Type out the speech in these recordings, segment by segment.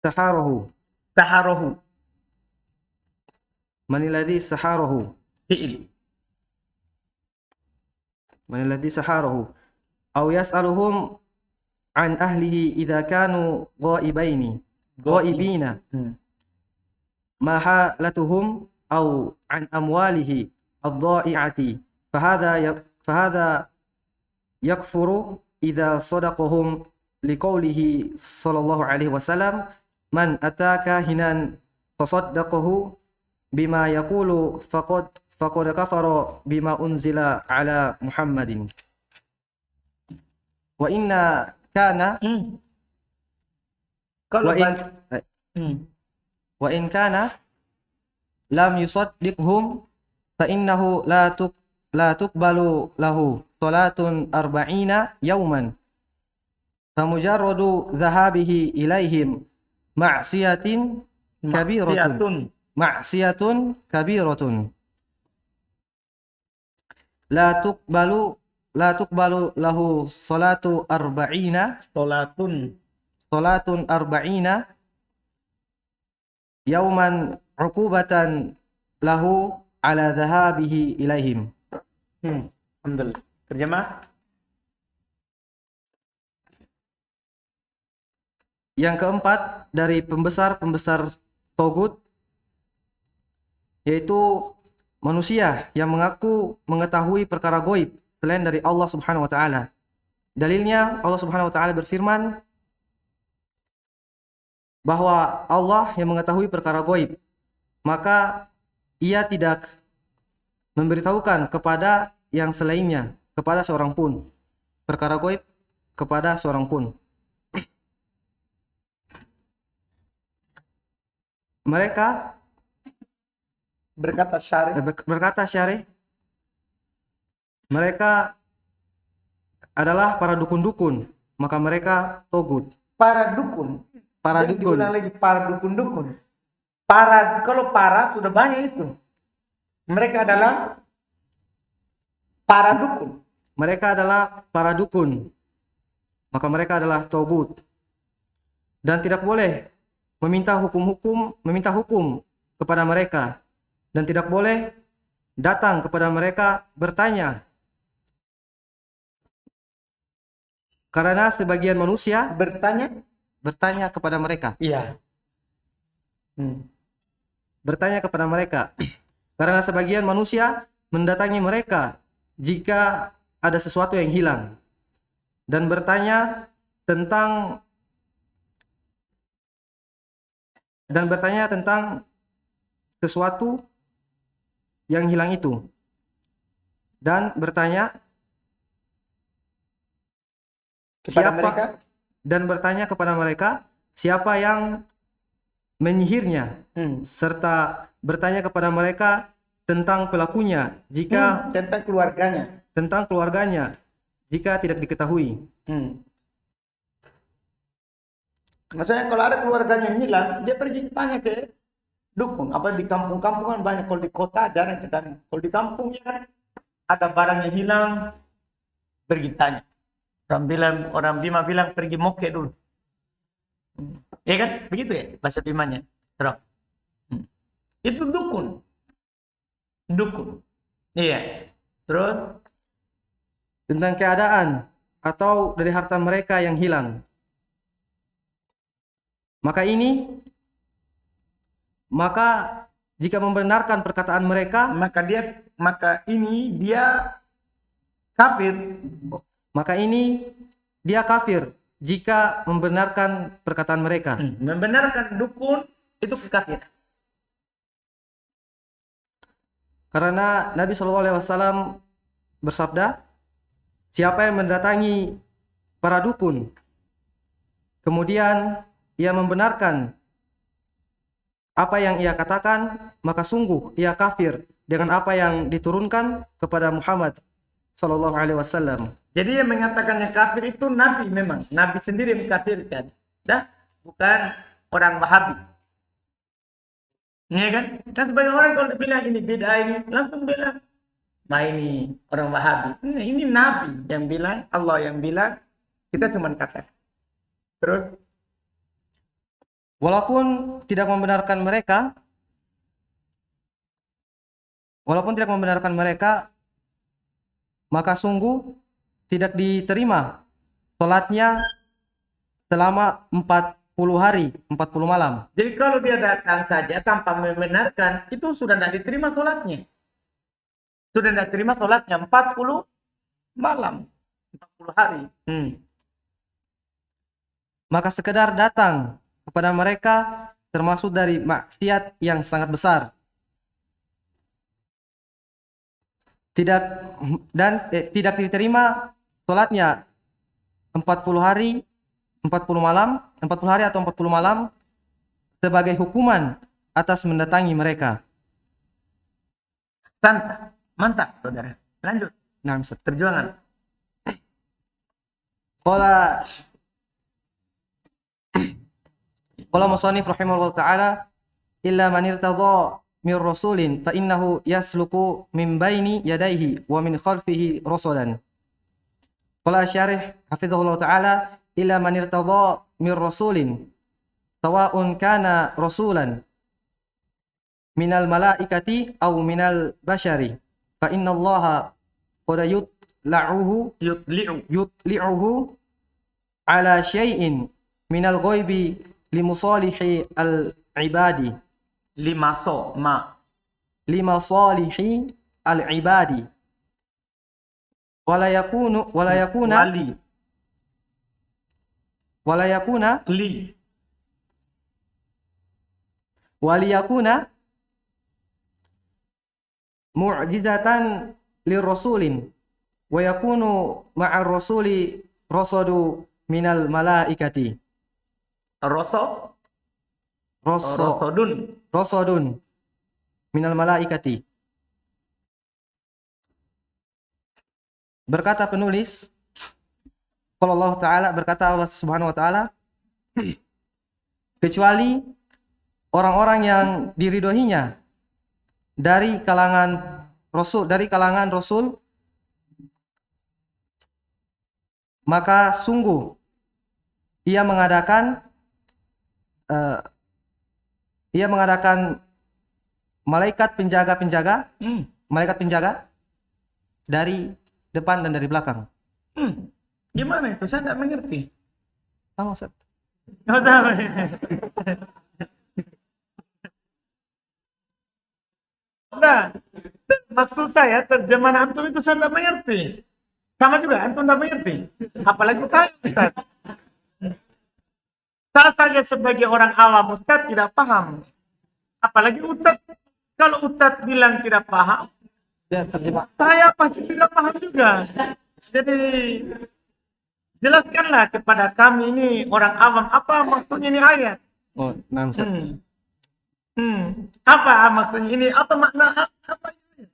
saharahu. Saharahu. Man alladhi saharahu. Fi'il. Man alladhi saharahu. Aw yas'aluhum an ahlihi idza kanu ghaibina. Ma halatuhum aw an amwalihi ad-dha'i'ati. Fahadha yakfuru idza sadaqahum liqaulihi sallallahu alaihi wasallam man ataka hinan fasaddaqahu bima yaqulu faqad kafara bima unzila ala Muhammadin. Wa inna kana Kalau wa in kana lam yusaddiqhum fa innahu la tuqbalu lahu salatun arba'ina yawman famujarradu dhahabihi ilaihim ma'siyatun kabiratun la tuqbalu lahu salatun arba'ina yauman uqubatan lahu ala dhahabihi ilaihim. Alhamdulillah. Terjemah. Yang keempat dari pembesar-pembesar togut yaitu manusia yang mengaku mengetahui perkara gaib selain dari Allah Subhanahu wa taala. Dalilnya Allah Subhanahu wa taala berfirman bahwa Allah yang mengetahui perkara gaib, maka ia tidak memberitahukan kepada yang selainnya, kepada seorang pun perkara gaib, kepada seorang pun. Mereka Berkata Syarih, mereka adalah para dukun-dukun, maka mereka togut. para dukun. Para Jadi dukun. diulang lagi, para dukun-dukun. Kalau para sudah banyak itu. Mereka adalah para dukun. Mereka adalah para dukun, maka mereka adalah togut. Dan tidak boleh meminta hukum kepada mereka, dan tidak boleh datang kepada mereka bertanya, karena sebagian manusia bertanya kepada mereka. Iya. Bertanya kepada mereka karena sebagian manusia mendatangi mereka jika ada sesuatu yang hilang, dan bertanya tentang sesuatu yang hilang itu, dan bertanya kepada mereka siapa yang menyihirnya, serta bertanya kepada mereka tentang pelakunya jika tentang keluarganya jika tidak diketahui. Maksudnya kalau ada keluarganya yang hilang, dia pergi tanya ke dukun. Apa di kampung-kampung kan banyak, kalau di kota jarang kita. Kalau di kampung ya kan ada barang yang hilang, pergi tanya. Orang Bima bilang pergi moke dulu. Ya kan? Begitu ya bahasa Bimanya. Terus. Itu dukun. Iya. Terus Tentang keadaan atau dari harta mereka yang hilang. Maka jika membenarkan perkataan mereka, maka ini dia kafir. Maka ini dia kafir jika membenarkan perkataan mereka. Membenarkan dukun itu kafir. Karena Nabi SAW bersabda, siapa yang mendatangi para dukun, kemudian ia membenarkan apa yang ia katakan, maka sungguh ia kafir dengan apa yang diturunkan kepada Muhammad SAW. Jadi yang mengatakan yang kafir itu Nabi, memang Nabi sendiri yang mengkafirkan, bukan orang Wahabi. Iya kan? Kan sebagian orang kalau dibilang ini beda ini, langsung bilang, nah ini orang Wahabi. Ini Nabi yang bilang, Allah yang bilang, kita cuma katakan. Terus Walaupun tidak membenarkan mereka, maka sungguh tidak diterima salatnya selama 40 hari, 40 malam. Jadi kalau dia datang saja tanpa membenarkan, itu sudah tidak diterima sholatnya. Sudah tidak diterima sholatnya 40 malam, 40 hari. Maka sekedar datang kepada mereka termasuk dari maksiat yang sangat besar. Tidak diterima salatnya 40 hari, 40 malam, 40 hari atau 40 malam sebagai hukuman atas mendatangi mereka. Santap, mantap saudara. Lanjut. Nah, Ustaz. Perjuangan. Qala musannif rahimahullah ta'ala illa man irtadha min rasulin fa innahu yasluku min baini yadayhi wa min khalfihi rasadan. Qala syarih hafizahullah ta'ala illa man irtadha min rasulin sawa'un kana rasulan minal malaikati aw minal bashari fa inna allaha qad yutli'uhu ala syai'in minal ghaibi limusalihi al-ibadi limasalihi al-ibadi wala yakuna mu'jizatan lirrasulin wa yakunu ma'ar rasuli rasadu minal malaikati rasadun minal malaikati. Berkata penulis, kalau Allah Ta'ala, berkata Allah Subhanahu wa Ta'ala, kecuali orang-orang yang diridhoinya dari kalangan Rasul, maka sungguh ia mengadakan malaikat penjaga dari depan dan dari belakang. Gimana itu? Saya tidak mengerti. Tahu, Ustaz? Nah, maksud saya terjemahan antum itu saya tidak mengerti. Sama juga antum tidak mengerti. Apalagi saya, Ustaz. Saya saja sebagai orang awam, Ustaz tidak paham. Apalagi Ustaz, kalau Ustaz bilang tidak paham, Ya, terjemah. saya pasti tidak paham juga. Jadi jelaskanlah kepada kami ini orang awam apa maksudnya ini ayat. Oh, nah, Ustaz. Apa maksudnya ini? Apa makna apa ini?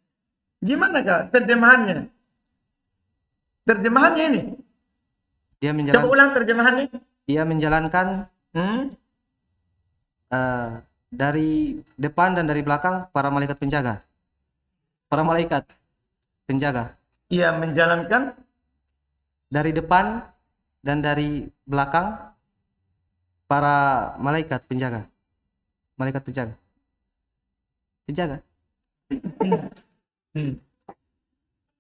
Gimana kak terjemahannya? Terjemahannya ini. Coba ulang terjemahannya. Dia menjalankan dari depan dan dari belakang para malaikat penjaga. Ia menjalankan dari depan dan dari belakang para malaikat penjaga.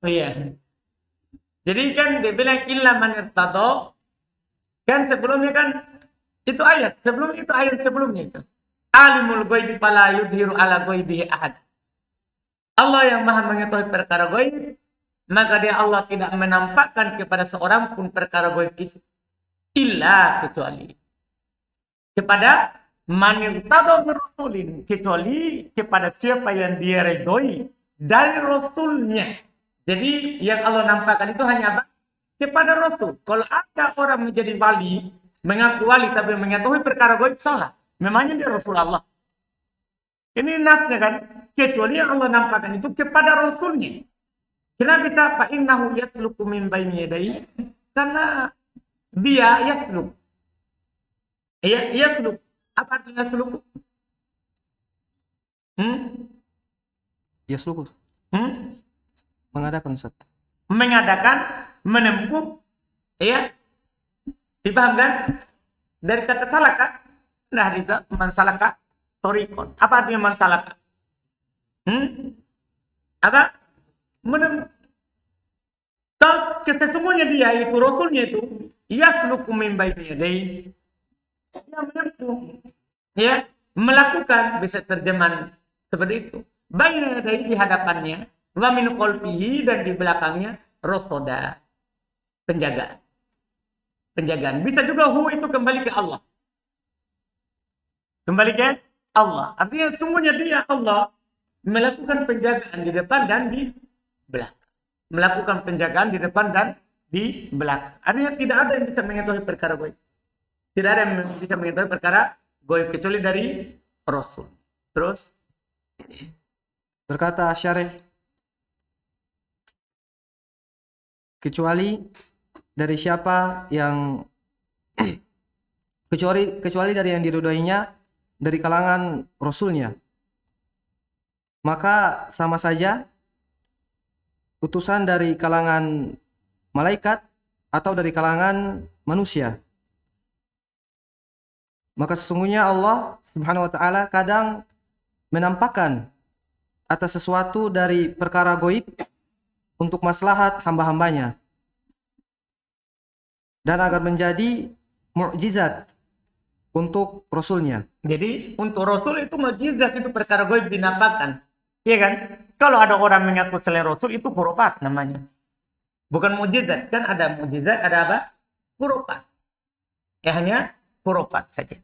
Oh iya. Jadi kan dia bilang illa man irtado. Kan sebelumnya kan itu ayat sebelumnya itu. Alimul ghaibi fala yudhiru ala ghaibihi ahad. Allah yang maha mengetahui perkara ghaib, maka dia Allah tidak menampakkan kepada seorang pun perkara ghaib itu. Illa kecuali kepada man irtado min rasulin, kecuali kepada siapa yang dia ridhoi dari rasulnya. Jadi yang Allah nampakkan itu hanya apa? Kepada Rasul. Kalau ada orang menjadi wali, mengaku wali tapi mengetahui perkara gaib, salah. Memangnya dia Rasul Allah. Ini nasnya kan, kecuali yang Allah nampakkan itu kepada Rasulnya. Kenapa bisa fa innahu yasluku min baini yadayhi? Karena dia yasluk. Yasluk. Apa artinya yasluk? Yasluk. Mengadakan, Ustaz. Mengadakan, menempuh, ya, dipahamkan dari kata salah kan? Nah, mansalaka torikon. Apa artinya mansalaka? Apa? Sesungguhnya dia itu, Rasulnya itu, yasluku min baini yadayhi, dia menempuh, ya, melakukan, bisa terjemahan seperti itu. Baina yadayhi, di hadapannya, wa min khalfihi, dan di belakangnya, rosoda, penjagaan. Penjagaan. Bisa juga hu itu kembali ke Allah. Kembali ke Allah. Artinya sungguhnya dia, Allah, melakukan penjagaan di depan dan di belakang. Melakukan penjagaan di depan dan di belakang. Artinya tidak ada yang bisa mengetahui perkara gaib. Tidak ada yang bisa mengetahui perkara gaib kecuali dari Rasul. Terus Berkata Syarih, kecuali dari siapa yang kecuali dari yang diridhoinya dari kalangan Rasulnya, maka sama saja utusan dari kalangan malaikat atau dari kalangan manusia. Maka sesungguhnya Allah Subhanahu wa taala kadang menampakkan atas sesuatu dari perkara gaib untuk maslahat hamba-hambanya dan agar menjadi mukjizat untuk Rasulnya. jadi untuk Rasul itu mukjizat, itu perkara gaib dinampakkan. Iya kan? Kalau ada orang mengaku selain Rasul itu khurafat namanya. Bukan mukjizat. Kan ada mukjizat, ada apa? Khurafat. Ya hanya khurafat saja.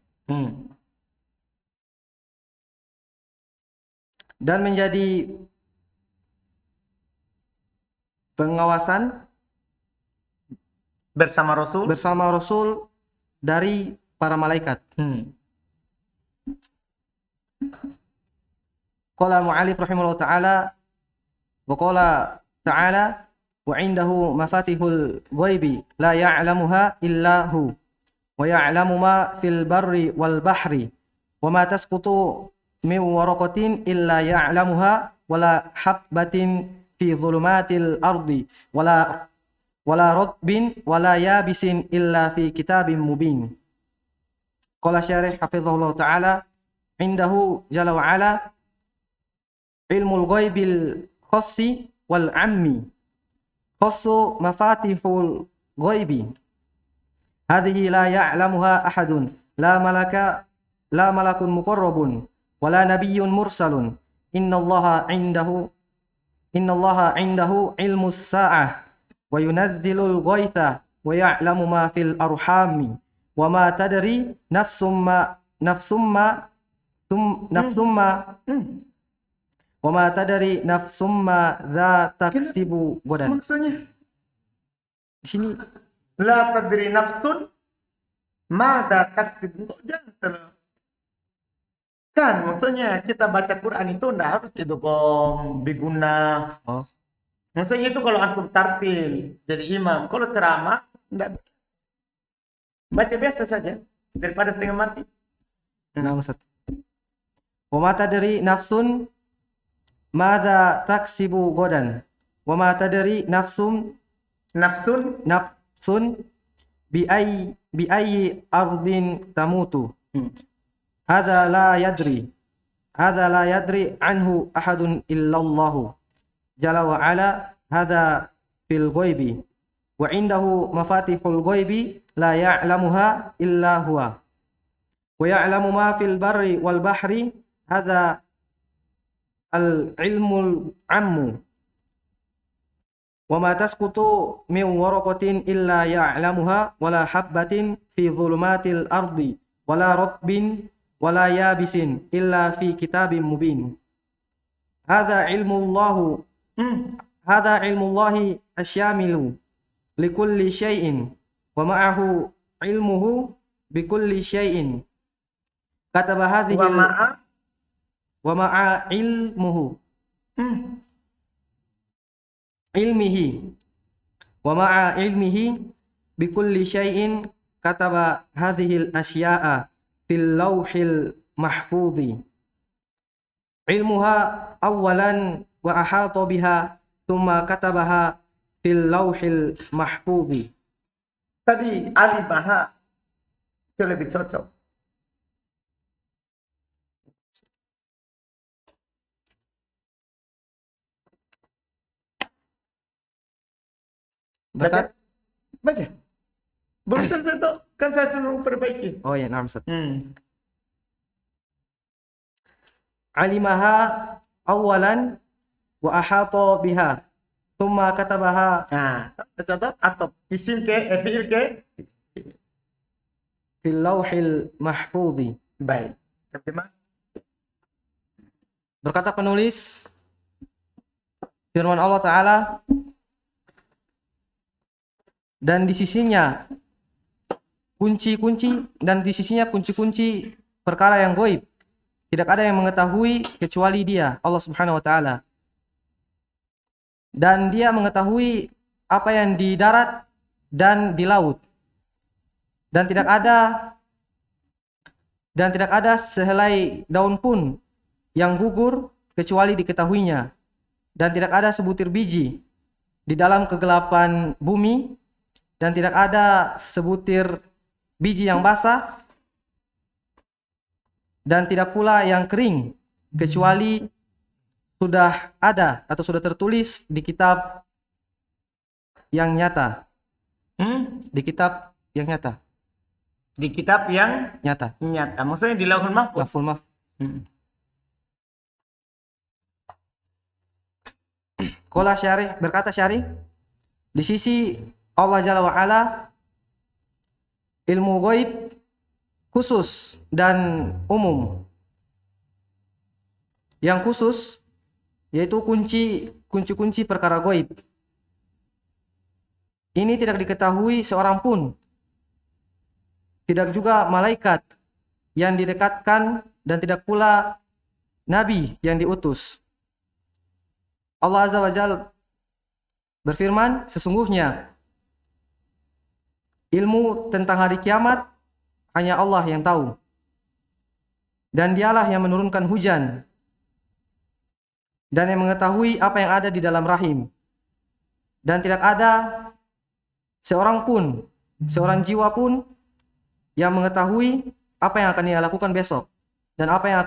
Dan menjadi pengawasan Bersama Rasul dari para malaikat. Qala mu'allif rahimahullah ta'ala wa qala ta'ala wa 'indahu mafatihul ghaibi la ya'lamuha illa hu wa ya'lamu ma fil barri wal bahri wa ma tasqutu min waraqatin illa ya'lamuha wala habbatin fi dhulumatil ardi wala ratbin wala yabisin illa fi kitabim mubin. Qala syarih hafizahullah ta'ala, indahu jalla wa ala ilmul ghaibil khassi wal ammi, khassu mafatihul ghaibi hadhihi la ya'lamuha ahadun, la malakun muqarrabun wala nabiyyun mursalun, innallaha indahu ilmus sa'ah wa yunazzilul ghaitha wa ya'lamu ma fil arhami wa ma tadri nafsum ma wa ma tadri nafsum ma dza taksibu godan. Maksudnya Di sini la tadri nafsun mada taksibu. Jangan terlalu. Kan maksudnya kita baca Quran itu enggak harus idgham biguna. oh Maksudnya itu kalau antum tartil jadi imam, kalau ceramah enggak, baca biasa saja daripada setengah mati. nah Ustaz. Wa ma tadri nafsun madza taksibu godan wa ma tadri nafsun bi ayyi ardin tamutu. Hadza la yadri anhu ahadun illallahu jalla wa ala, hadza fil ghaibi wa indahu mafatihul ghaibi la ya'lamuha illa huwa wa ya'lamu ma fil barri wal bahri, hadza al ilmul ammu wa ma tasqutu min waraqatin illa ya'lamuha wala habbatin fi dhulumatil ardi wala ratbin wala yabisin illa fi kitabim mubin. Hadza ilmullahu asyamilu likulli syai'in wa ma'ahu ilmuhu bikulli syai'in. Kataba hadhihi wa ma'a ilmuhu ilmihi wa ma'a ilmihi bikulli syai'in kataba hadhihi al-asya'a fil lauhil mahfudhi. Ilmuha awalan wa ahata biha thumma katabaha fil lauhil mahfudhi. Tadi alimaha itu lebih cocok. Baca. Berkat Baca. Belum selesai tuh. Kan saya suruh perbaiki. Oh ya, na'am Ustaz. Hmm. Alimaha awalan wa ahata biha thumma katabaha Nah, contoh atau isim ke, fiil ke. fil lauhil mahfudhi. Baik. Terjemah. Berkata penulis firman Allah Ta'ala, dan di sisinya kunci-kunci perkara yang gaib. Tidak ada yang mengetahui kecuali Dia, Allah Subhanahu wa taala. Dan Dia mengetahui apa yang di darat dan di laut. Dan tidak ada sehelai daun pun yang gugur kecuali diketahuinya. Dan tidak ada sebutir biji di dalam kegelapan bumi, dan tidak ada sebutir biji yang basah, dan tidak pula yang kering, kecuali sudah ada atau sudah tertulis di kitab yang nyata. Di kitab yang nyata. Di kitab yang Nyata. nyata. Maksudnya di Lauhul Mahfuz. Laful mahfuz. Qala Syarih, berkata Syarih, di sisi Allah Jalla wa Ala ilmu gaib khusus dan umum. Yang khusus yaitu kunci perkara gaib. Ini tidak diketahui seorang pun, tidak juga malaikat yang didekatkan, dan tidak pula nabi yang diutus. Allah Azza wa Jalla berfirman, sesungguhnya ilmu tentang hari kiamat hanya Allah yang tahu, dan Dialah yang menurunkan hujan, dan yang mengetahui apa yang ada di dalam rahim. Dan tidak ada seorang jiwa pun yang mengetahui apa yang akan ia lakukan besok, dan apa yang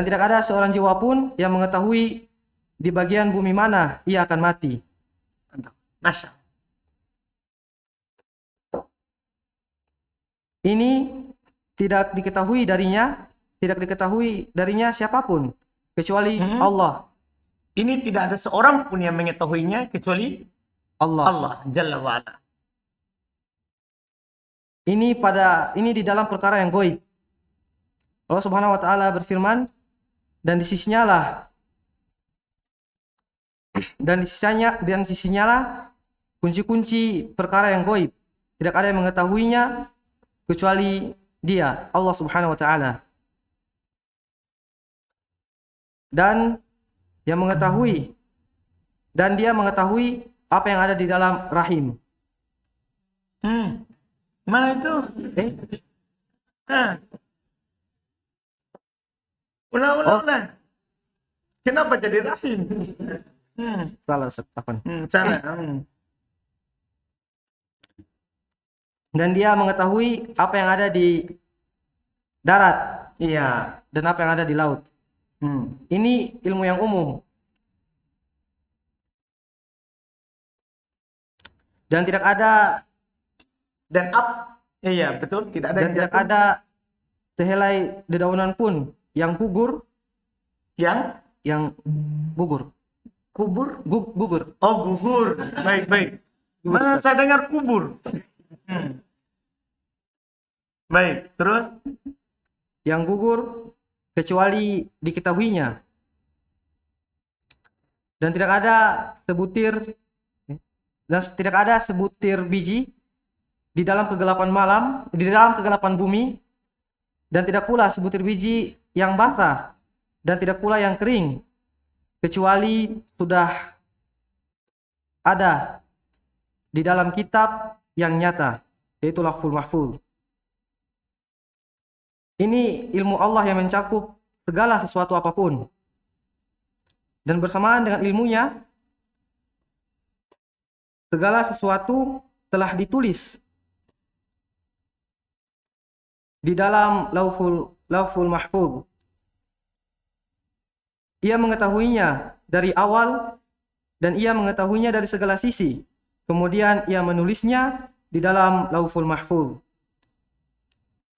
tidak ada seorang jiwa pun yang mengetahui di bagian bumi mana ia akan mati. Masya. Ini tidak diketahui darinya siapapun kecuali Allah. Ini tidak ada seorang pun yang mengetahuinya kecuali Allah Jalla wa Ala. Ini di dalam perkara yang gaib. Allah Subhanahu wa taala berfirman, dan di sisinya lah kunci-kunci perkara yang gaib. Tidak ada yang mengetahuinya kecuali Dia, Allah Subhanahu wa taala. Dan Dia mengetahui apa yang ada di dalam rahim. Mana itu? Ulang. Kenapa jadi rahim? Salah Ustaz. Salah. Dan Dia mengetahui apa yang ada di darat. Iya. Dan apa yang ada di laut. Ini ilmu yang umum. Dan tidak ada iya betul, tidak ada dan tidak ada sehelai dedaunan pun yang gugur, gugur. Oh, gugur. Baik. Mana saya dengar kubur. Baik, terus Yang gugur kecuali diketahuinya. Dan tidak ada sebutir biji di dalam kegelapan bumi, dan tidak pula sebutir biji yang basah, dan tidak pula yang kering, kecuali sudah ada di dalam kitab yang nyata, yaitu Lauhul Mahfuz. Ini ilmu Allah yang mencakup segala sesuatu apapun. Dan bersamaan dengan ilmunya, segala sesuatu telah ditulis di dalam Lauhul Mahfuz. ia mengetahuinya dari awal dan ia mengetahuinya dari segala sisi. Kemudian ia menulisnya di dalam Lauhul Mahfuz.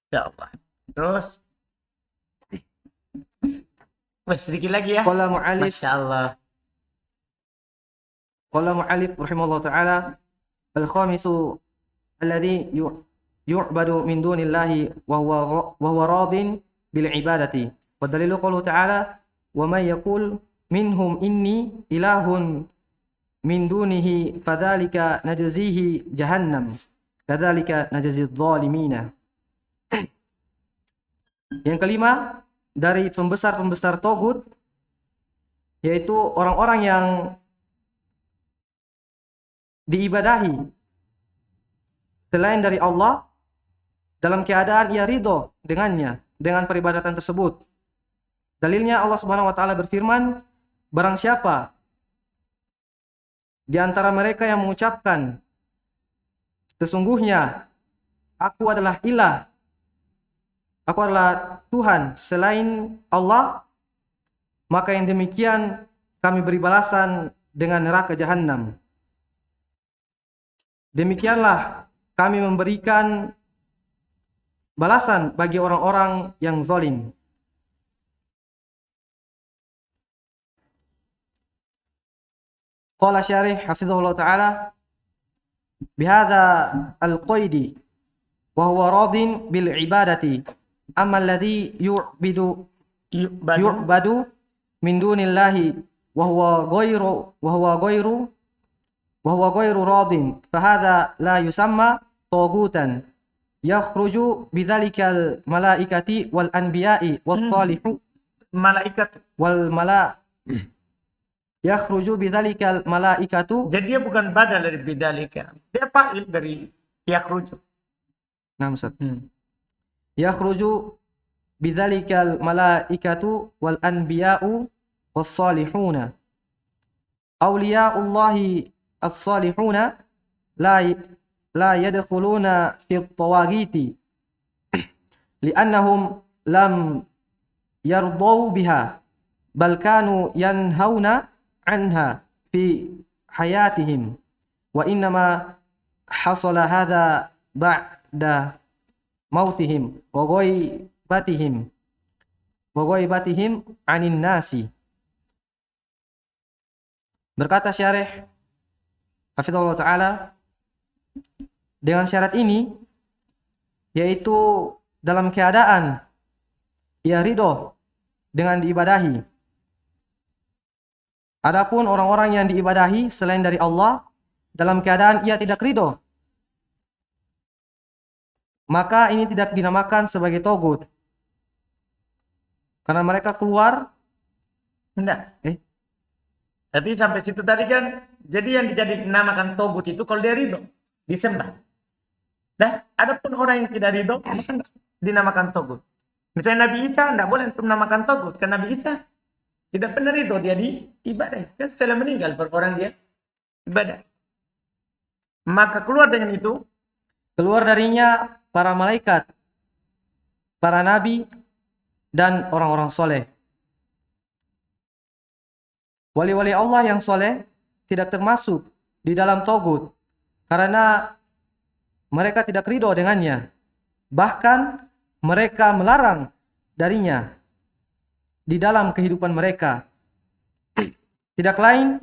Ya Allah. Terus, wes sedikit lagi ya. Qala mu'allif Masya Allah. Qala mu'allif rahimahullah ta'ala al-khamisu alladhi yu'badu min dunillahi wa huwa radin bil ibadati. Wa dalilu qawluhu ta'ala wa may yaqul minhum inni ilahun min dunihi fadzalika najzihi jahannam kadzalika najzi adh-dhalimina. Yang kelima dari pembesar-pembesar togut, yaitu orang-orang yang diibadahi selain dari Allah dalam keadaan ia ridho dengannya, dengan peribadatan tersebut. Dalilnya Allah Subhanahu wa taala berfirman, barang siapa di antara mereka yang mengucapkan sesungguhnya aku adalah ilah, aku adalah Tuhan selain Allah, maka yang demikian kami beri balasan dengan neraka jahanam. Demikianlah kami memberikan balasan bagi orang-orang yang zalim. Qala syarih hafizahullah ta'ala bihadza al-qaidi wa huwa radin bil ibadati amma alladhi yu'badu min dunillahi wa huwa ghairu radin fahadha la yusamma tagutan yakhruju bidzalikal malaikati wal anbiya'i was salihu Malaikat. wal yakhruju bidzalikal malaikatu. Jadi dia bukan badal dari bidalika. Dia fa'il dari yakhruju. Nah, Ustaz. Yakhruju bidzalikal malaikatu wal anbiya'u was salihuna. Awliya'ullahi as-salihuna la yadkhuluna fi at-tawaghiti li'annahum lam yardau biha bal kanu yanhauna anha fi hayatihim wa innama hasala hadha ba'da mautihim wa ghaibatihim anin nasi. Berkata syarih hafizahullah ta'ala, dengan syarat ini yaitu dalam keadaan ia ridho dengan diibadahi. Adapun orang-orang yang diibadahi selain dari Allah dalam keadaan ia tidak ridho, maka ini tidak dinamakan sebagai togut karena mereka keluar. Enggak. Tapi sampai situ tadi kan, jadi yang dinamakan togut itu kalau dia ridho, disembah. Dah, adapun orang yang tidak ridho, maka dinamakan togut. Misalnya Nabi Isa, tidak boleh untuk menamakan togut, karena Nabi Isa tidak pernah ridho dia diibadah. Kan setelah meninggal orang dia ibadah. Maka keluar dengan itu, keluar darinya para malaikat, para nabi, dan orang-orang soleh. Wali-wali Allah yang soleh tidak termasuk di dalam togut karena mereka tidak ridho dengannya. Bahkan mereka melarang darinya di dalam kehidupan mereka. Tidak lain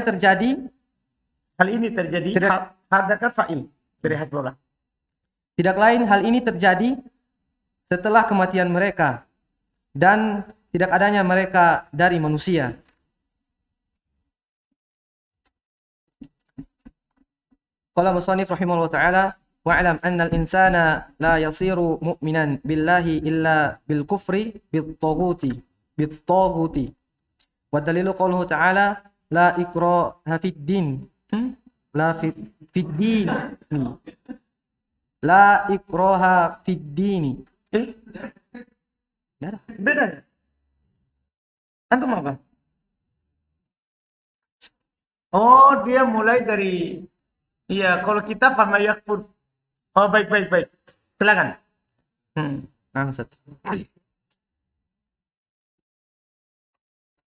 terjadi. hal ini terjadi. Hadakah fa'il dari hasbullah. Tidak lain hal ini terjadi setelah kematian mereka dan tidak adanya mereka dari manusia. Qala musannif rahimahullah ta'ala wa'lam anna al-insana la yasiru mu'minan billahi illa bil kufri bit taguti wa dalilu qawluhu ta'ala la ikraha fid din la ikraha fid dini. Beda. Antum apa? Oh, dia mulai dari, iya, kalau kita fama yakfur. Oh, baik. Silakan. Nah, Ustaz.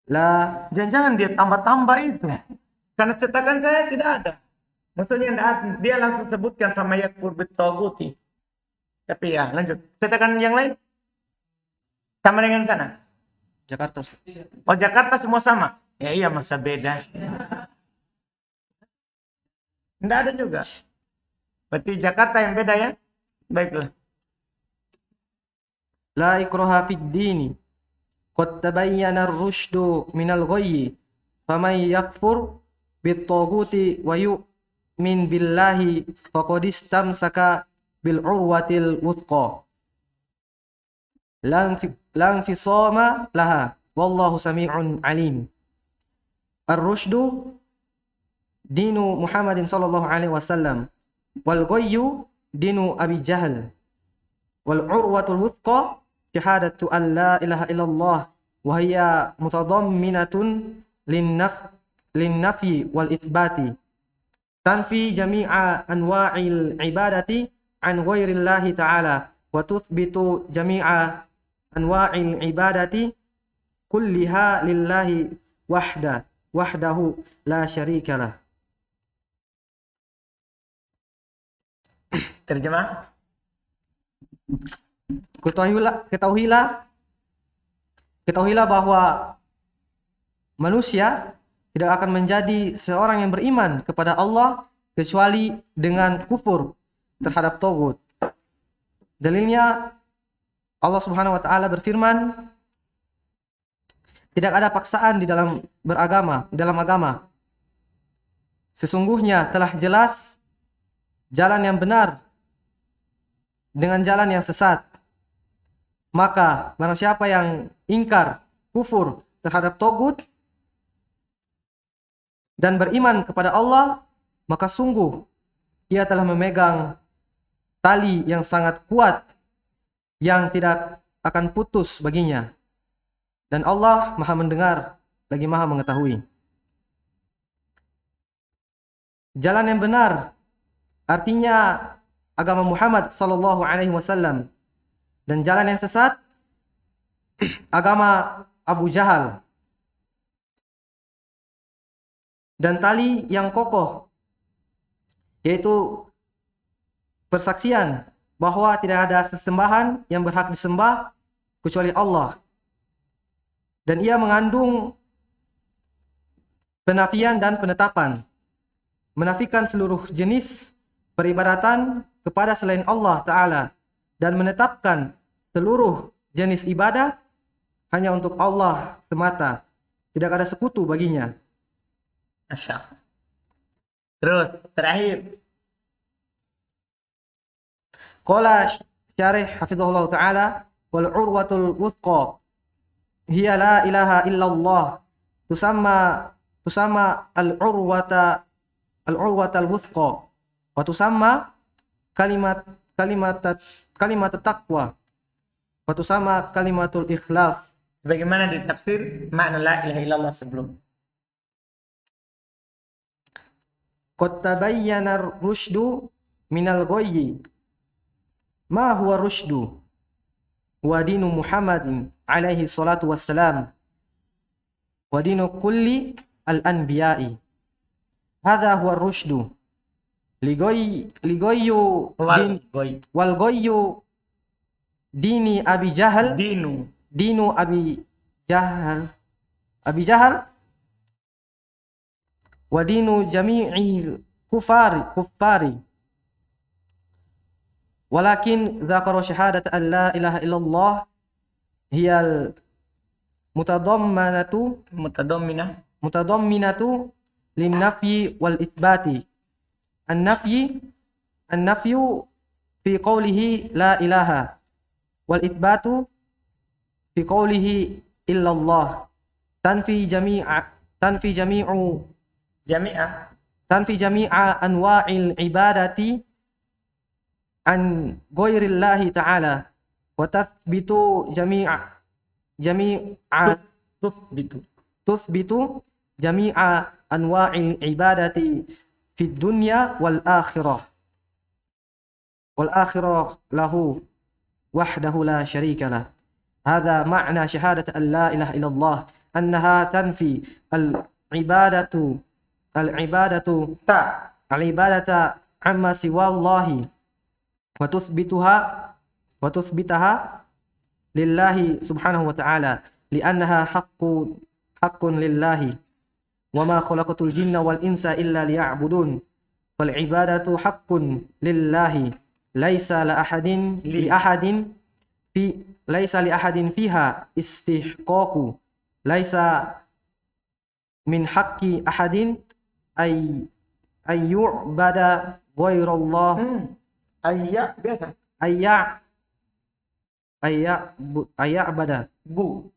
La Jangan-jangan dia tambah-tambah itu. Karena cetakan saya tidak ada. Maksudnya dia langsung sebutkan sama yakfur bitaguti. Tapi ya, lanjut. Cetakan yang lain sama dengan sana. Jakarta. Ustaz. Oh, Jakarta semua sama. Ya iya, masa beda. Tidak ada juga. Berarti Jakarta yang beda ya? Baiklah. La ikraha fid dini. Qad tabayyana ar-rusydu minal ghayyi. Faman yakfur bit-taghuti wa yu'min billahi faqad istamsaka bil urwatil wuthqa. La infisama laha. Wallahu sami'un alim. Ar-rusydu dinu Muhammadin sallallahu alaihi wasallam. Wal ghayyu dinu Abi Jahal. Wal urwatul wuthqa syahadatu an la ilaha illallah wa hiya mutadamminatun linnafyi wal itsbati tanfi jami'a anwa'il ibadati an ghairillahi ta'ala wa tuthbitu jami'a anwa'il ibadati kulliha lillahi wahdahu la syarika lah. Terjemah. Ketahuilah bahwa manusia tidak akan menjadi seorang yang beriman kepada Allah kecuali dengan kufur terhadap tagut. Dalilnya Allah Subhanahu wa taala berfirman, tidak ada paksaan di dalam agama. Sesungguhnya telah jelas jalan yang benar dengan jalan yang sesat. Maka barang siapa yang ingkar, kufur terhadap tagut dan beriman kepada Allah, maka sungguh ia telah memegang tali yang sangat kuat yang tidak akan putus baginya. Dan Allah Maha mendengar lagi Maha mengetahui. Jalan yang benar artinya agama Muhammad sallallahu alaihi wasallam, dan jalan yang sesat agama Abu Jahal. Dan tali yang kokoh yaitu persaksian bahwa tidak ada sesembahan yang berhak disembah kecuali Allah. Dan ia mengandung penafian dan penetapan, menafikan seluruh jenis peribadatan kepada selain Allah Ta'ala dan menetapkan seluruh jenis ibadah hanya untuk Allah semata, tidak ada sekutu baginya. Masya Allah. Terus terakhir, Qala syarih hafizahullah ta'ala, wal urwatul wuthqa hiya la ilaha illallah tusamma al-urwatal wuthqa wa tusamma kalimat taqwa wa tusamma kalimatul ikhlas. bagaimana ditafsir makna la ilaha illallah sebelum? Qad tabayyana ar-rusydu minal ghayyi. Ma huwa rusydu? Wa dinu Muhammadin alaihi salatu wassalam wa dinu kulli al-anbiya'i. Hadha huwa ar-rusydu. Ligoyu wal goyu dini Abi Jahal, dinu Abi Jahal wa dinu jami'il kuffari walakin dzakara syahadat an la ilaha illallah hiyal mutadamminatu lin nafyi wal itsbati. An-nafyu fi qawlihi la ilaha wal itsbatu fi qawlihi illallah tanfi jami'a anwa'il ibadati an ghairillahi ta'ala wa tathbitu tuthbitu jami'a anwa'il ibadati fid dunya wal akhirah lahu wahdahu la syarika lah. Hadza ma'na syahadat an la ilaha illallah أنها تنفي العبادة عما سوى الله وتثبتها لله سبحانه وتعالى لأنها حق لله وما خلقت الجن والإنس إلا ليعبدون فالعبادة حق لله ليس لأحد فيها استحقاق ليس من حق أحد أن يعبد غير الله Ayat biasa. أيعبد Bu.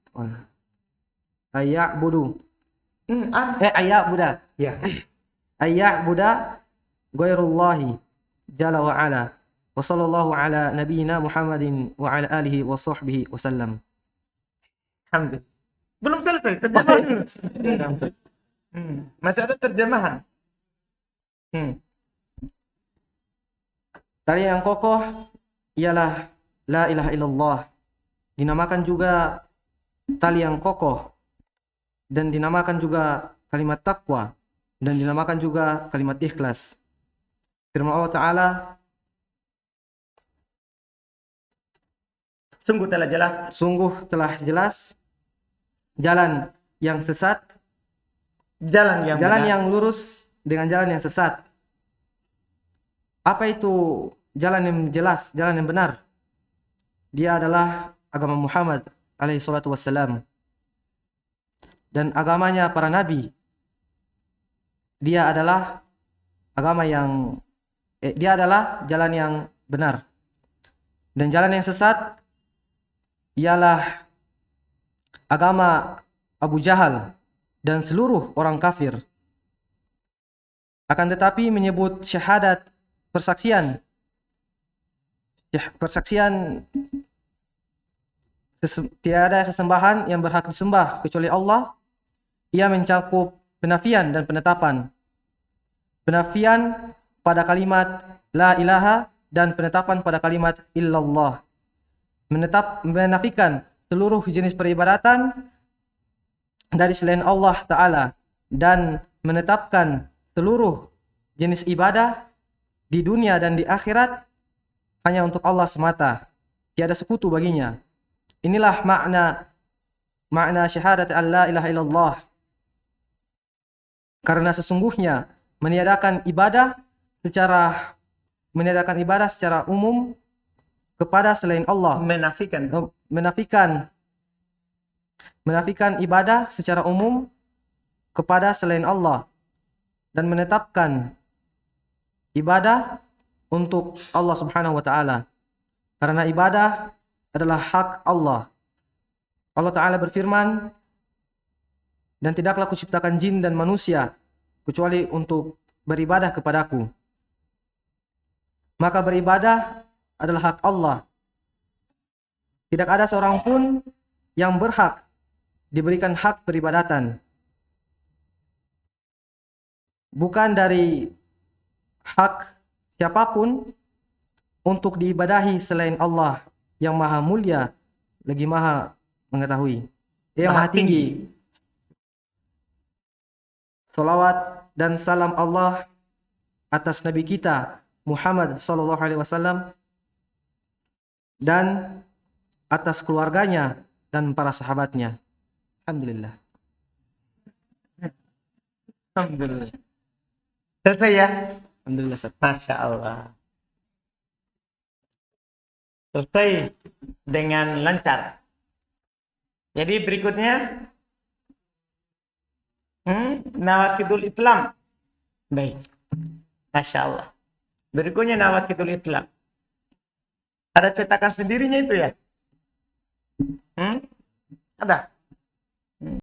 أيعبد An. أيعبد Ya. أيعبد غير الله جل وعلا وصلى الله على نبينا محمد وعلى آله وصحبه وسلم. Alhamdulillah. Belum selesai terjemahan dulu. Masih ada terjemahan. Tali yang kokoh ialah la ilaha illallah. Dinamakan juga tali yang kokoh dan dinamakan juga kalimat takwa dan dinamakan juga kalimat ikhlas. Firman Allah Ta'ala, Sungguh telah jelas jalan yang sesat, jalan yang lurus dengan jalan yang sesat. Apa itu jalan yang jelas, jalan yang benar? Dia adalah agama Muhammad alaihi salatu wassalam dan agamanya para nabi. Dia adalah jalan yang benar. Dan jalan yang sesat ialah agama Abu Jahal dan seluruh orang kafir. Akan tetapi menyebut syahadat, persaksian tiada sesembahan yang berhak disembah kecuali Allah. Ia mencakup penafian dan penetapan. Penafian pada kalimat la ilaha dan penetapan pada kalimat illallah. Menafikan seluruh jenis peribadatan dari selain Allah Ta'ala dan menetapkan seluruh jenis ibadah di dunia dan di akhirat hanya untuk Allah semata, tiada sekutu baginya. Inilah makna syahadat la ilaha illallah. Karena sesungguhnya meniadakan ibadah secara umum kepada selain Allah, menafikan ibadah secara umum kepada selain Allah dan menetapkan ibadah untuk Allah Subhanahu wa taala. Karena ibadah adalah hak Allah. Allah Ta'ala berfirman, dan tidaklah kuciptakan jin dan manusia kecuali untuk beribadah kepadaku. Maka beribadah adalah hak Allah. Tidak ada seorang pun yang berhak diberikan hak peribadatan. Bukan dari hak siapapun untuk diibadahi selain Allah yang maha mulia lagi maha mengetahui, yang maha tinggi. Salawat dan salam Allah atas Nabi kita Muhammad sallallahu alaihi wasallam dan atas keluarganya dan para sahabatnya. Alhamdulillah. Alhamdulillah. Selesai ya? Alhamdulillah. Masya Allah. Selesai dengan lancar. Jadi berikutnya Nawaqidul Islam. Baik. Masya Allah. Berikutnya Nawaqidul Islam. Ada cetakan sendirinya itu ya? Ada?